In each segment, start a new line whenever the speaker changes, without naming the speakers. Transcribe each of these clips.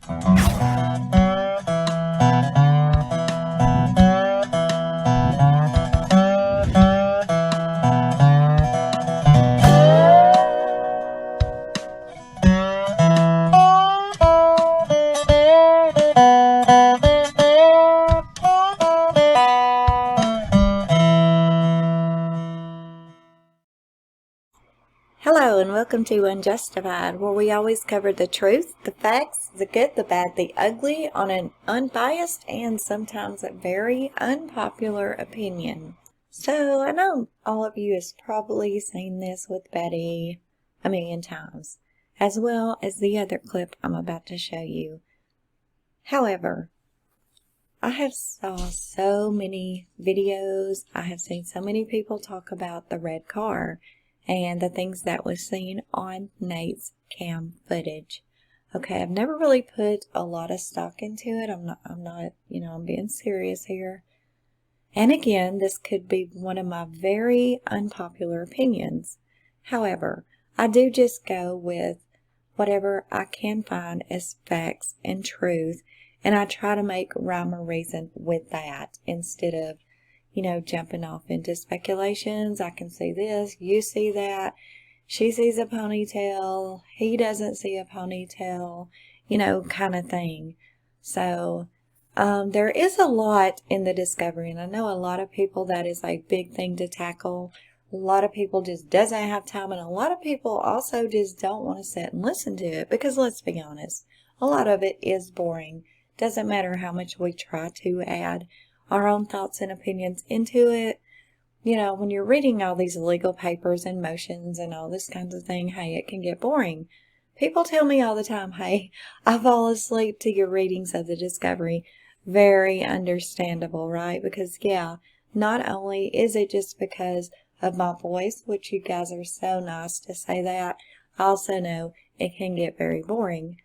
Hello and welcome to Unjustified, where we always cover the truth, the facts, the good, the bad, the ugly on an unbiased and sometimes a very unpopular opinion. So I know all of you has probably seen this with Betty a million times, as well as the other clip I'm about to show you. However, I have saw so many videos, I have seen so many people talk about the red car and the things that was seen on Nate's cam footage. Okay, I've never really put a lot of stock into it. I'm not, I'm being serious here. And again, this could be one of my very unpopular opinions. However, I do just go with whatever I can find as facts and truth, and I try to make rhyme or reason with that instead of jumping off into speculations. I can see this, you see that, she sees a ponytail, he doesn't see a ponytail, kind of thing. So, there is a lot in the discovery, and I know a lot of people that is a big thing to tackle. A lot of people just doesn't have time, and a lot of people also just don't want to sit and listen to it because let's be honest, a lot of it is boring. Doesn't matter how much we try to add our own thoughts and opinions into it. When you're reading all these legal papers and motions and all this kinds of thing, hey, it can get boring. People tell me all the time, hey, I fall asleep to your readings of the discovery. Very understandable, right? Because, yeah, not only is it just because of my voice, which you guys are so nice to say that, I also know it can get very boring,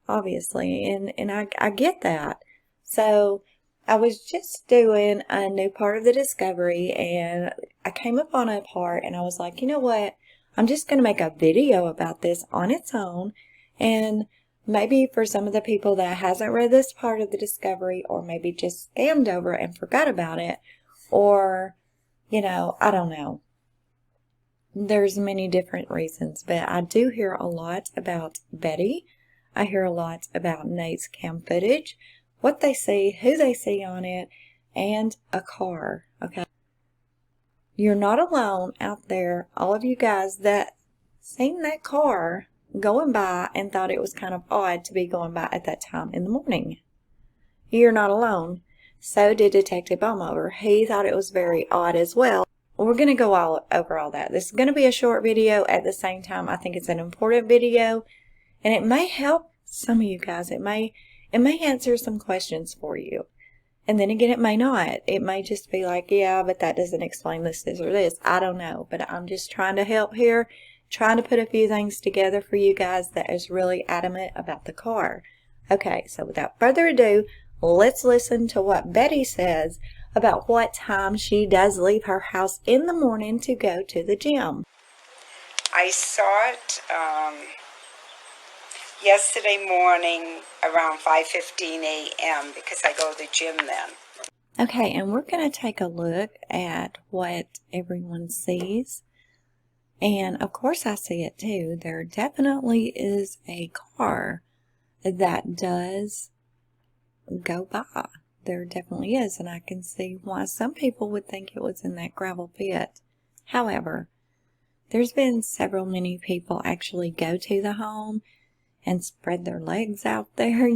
obviously, and I get that. So I was just doing a new part of the discovery and I came upon a part and I was like, you know what? I'm just going to make a video about this on its own, and maybe for some of the people that hasn't read this part of the discovery, or maybe just skimmed over and forgot about it, or, I don't know. There's many different reasons, but I do hear a lot about Betty. I hear a lot about Nate's cam footage, what they see, who they see on it, and a car, okay? You're not alone out there, all of you guys that seen that car going by and thought it was kind of odd to be going by at that time in the morning. You're not alone. So did Detective Baumhover. He thought it was very odd as well. We're going to go all over all that. This is going to be a short video. At the same time, I think it's an important video, and it may help some of you guys. It may answer some questions for you. And then again, it may not. It may just be like, yeah, but that doesn't explain this, or this. I don't know. But I'm just trying to help here, trying to put a few things together for you guys that is really adamant about the car. Okay, so without further ado, let's listen to what Betty says about what time she does leave her house in the morning to go to the gym.
I saw it yesterday morning around 5:15 a.m. because I go to the gym then.
Okay, and we're going to take a look at what everyone sees. And of course I see it too. There definitely is a car that does go by. There definitely is, and I can see why some people would think it was in that gravel pit. However, there's been many people actually go to the home and spread their legs out there,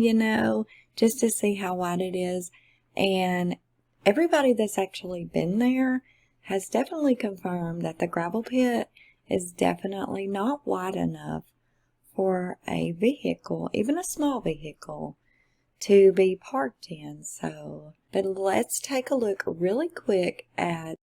just to see how wide it is. And everybody that's actually been there has definitely confirmed that the gravel pit is definitely not wide enough for a vehicle, even a small vehicle, to be parked in. So, but let's take a look really quick at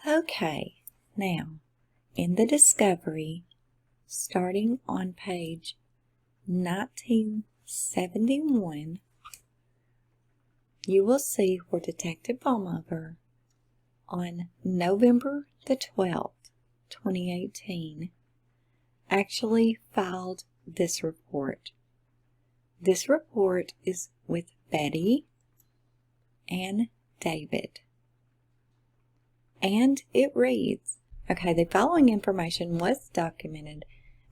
Okay, now in the discovery, starting on page 1971, you will see where Detective Baumhover on November the 12th, 2018, actually filed this report. This report is with Betty and David. And it reads, okay, the following information was documented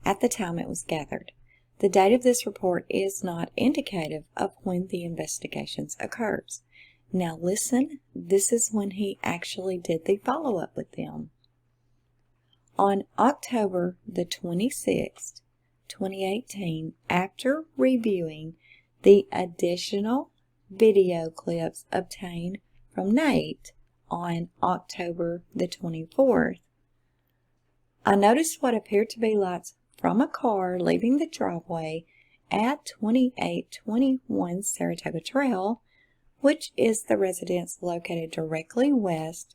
at the time it was gathered. The date of this report is not indicative of when the investigations occurs. Now listen, this is when he actually did the follow-up with them. On October the 26th, 2018, after reviewing the additional video clips obtained from Nate on October the 24th, I noticed what appeared to be lights from a car leaving the driveway at 2821 Saratoga Trail, which is the residence located directly west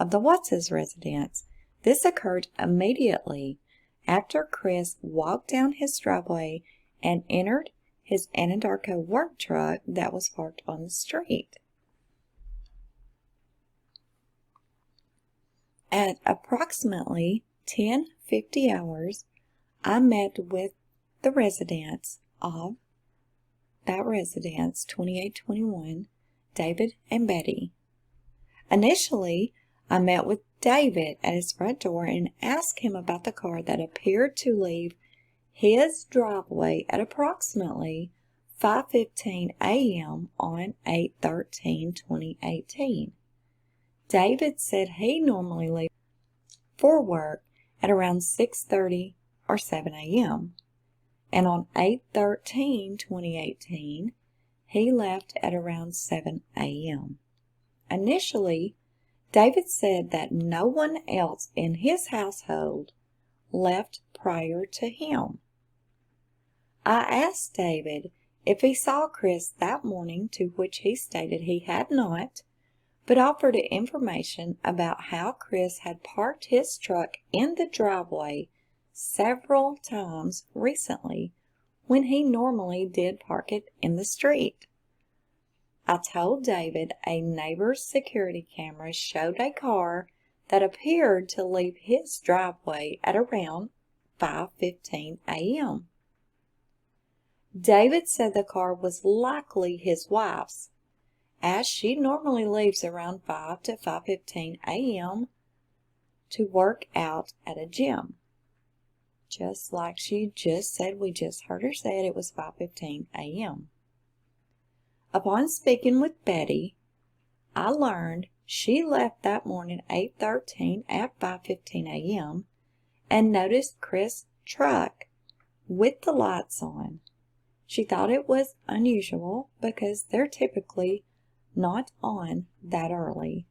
of the Watts' residence. This occurred immediately after Chris walked down his driveway and entered his Anadarko work truck that was parked on the street. At approximately 10:50 hours, I met with the residents of that residence, 2821, David and Betty. Initially, I met with David at his front door and asked him about the car that appeared to leave his driveway at approximately 5:15 a.m. on 8/13/2018. David said he normally leaves for work at around 6:30 or 7 a.m. And on 8/13/2018, he left at around 7 a.m. Initially, David said that no one else in his household left prior to him. I asked David if he saw Chris that morning, to which he stated he had not, but offered information about how Chris had parked his truck in the driveway several times recently when he normally did park it in the street. I told David a neighbor's security camera showed a car that appeared to leave his driveway at around 5:15 a.m. David said the car was likely his wife's, as she normally leaves around 5 to 5:15 a.m. to work out at a gym. Just like she just said, we just heard her say it was 5:15 a.m. Upon speaking with Betty, I learned she left that morning 8:13 at 5:15 a.m. and noticed Chris' truck with the lights on. She thought it was unusual because they're typically not on that early.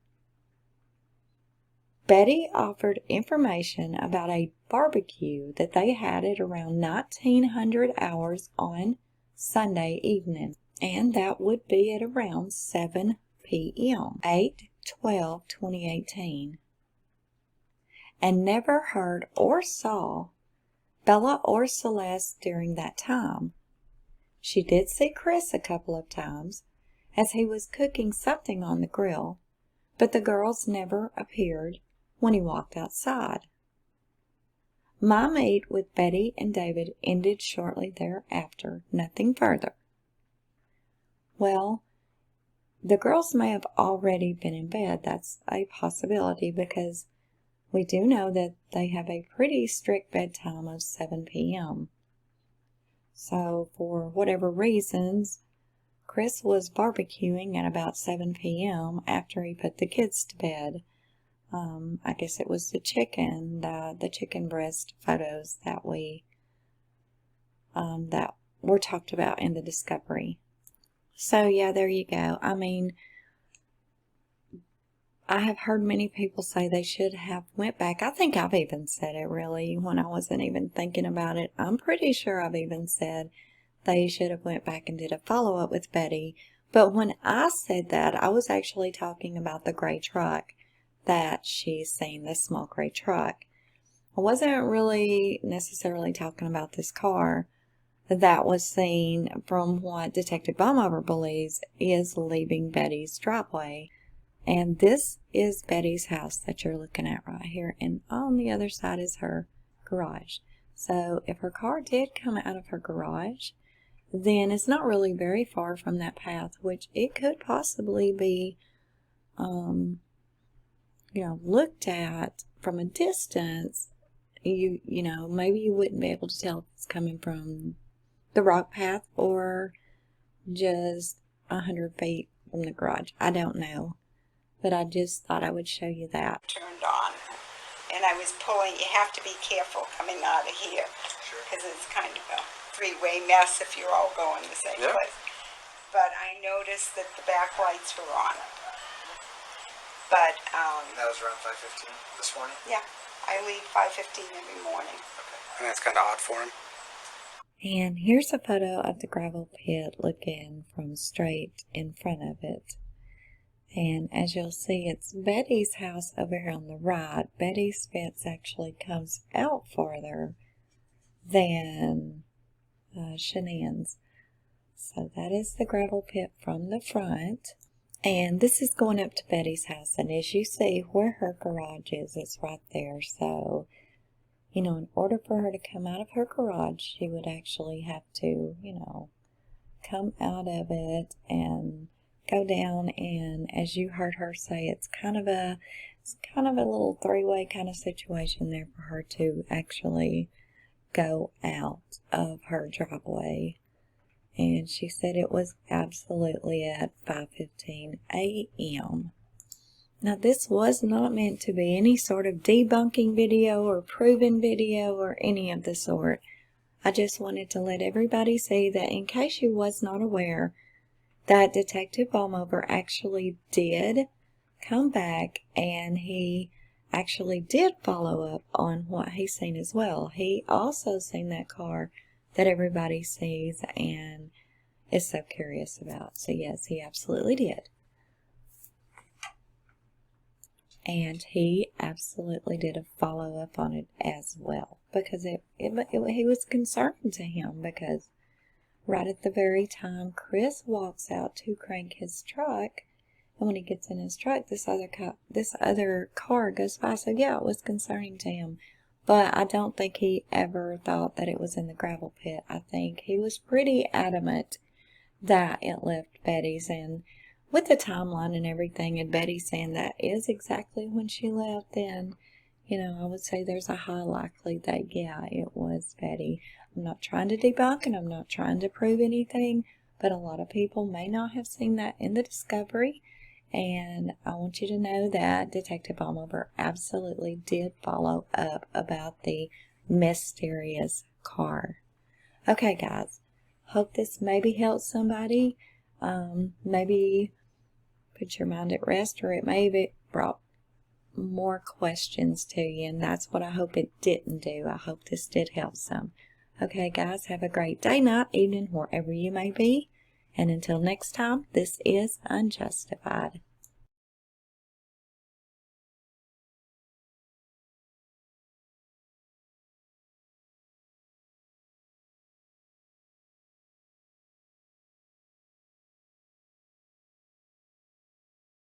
Betty offered information about a barbecue that they had at around 1900 hours on Sunday evening, and that would be at around 7 p.m., 8/12/2018, and never heard or saw Bella or Celeste during that time. She did see Chris a couple of times as he was cooking something on the grill, but the girls never appeared when he walked outside. My meet with Betty and David ended shortly thereafter, nothing further. Well, the girls may have already been in bed. That's a possibility because we do know that they have a pretty strict bedtime of 7 p.m. So for whatever reasons, Chris was barbecuing at about 7 p.m. after he put the kids to bed. I guess it was the chicken breast photos that that were talked about in the discovery. So yeah, there you go. I mean, I have heard many people say they should have went back. I think I've even said it really when I wasn't even thinking about it. I'm pretty sure I've even said they should have went back and did a follow-up with Betty. But when I said that, I was actually talking about the gray truck that she's seen this small gray truck. I wasn't really necessarily talking about this car that was seen from what Detective Baumhover believes is leaving Betty's driveway. And this is Betty's house that you're looking at right here, and on the other side is her garage. So if her car did come out of her garage, then it's not really very far from that path, which it could possibly be, looked at from a distance. Maybe you wouldn't be able to tell if it's coming from the rock path or just 100 feet from the garage. I don't know, but I just thought I would show you that.
Turned on, and I was pulling. You have to be careful coming out of here, because it's kind of a three-way mess if you're all going the same place. But I noticed that the back lights were on. But
that was around 5:15 this morning?
Yeah, I leave 5:15 every morning.
Okay. And that's kind of odd for him.
And here's a photo of the gravel pit looking from straight in front of it. And as you'll see, it's Betty's house over here on the right. Betty's fence actually comes out farther than Shanann's. So that is the gravel pit from the front. And this is going up to Betty's house. And as you see where her garage is, it's right there. So, in order for her to come out of her garage, she would actually have to, come out of it and go down. And as you heard her say, it's kind of a little three-way kind of situation there for her to actually go out of her driveway. And she said it was absolutely at 5:15 a.m. Now, this was not meant to be any sort of debunking video or proven video or any of the sort. I just wanted to let everybody see that in case you was not aware, that Detective Baumhover actually did come back, and he actually did follow up on what he's seen as well. He also seen that car that everybody sees and is so curious about. So yes, he absolutely did. And he absolutely did a follow-up on it as well, because he was concerning to him, because right at the very time Chris walks out to crank his truck, and when he gets in his truck, this other car goes by. So yeah, it was concerning to him. But I don't think he ever thought that it was in the gravel pit. I think he was pretty adamant that it left Betty's. And with the timeline and everything, and Betty saying that is exactly when she left, then, I would say there's a high likelihood that, yeah, it was Betty. I'm not trying to debunk, and I'm not trying to prove anything, but a lot of people may not have seen that in the discovery. And I want you to know that Detective Baumhover absolutely did follow up about the mysterious car. Okay, guys. Hope this maybe helped somebody. Maybe put your mind at rest, or it maybe brought more questions to you. And that's what I hope it didn't do. I hope this did help some. Okay, guys. Have a great day, night, evening, wherever you may be. And until next time, this is Unjustified.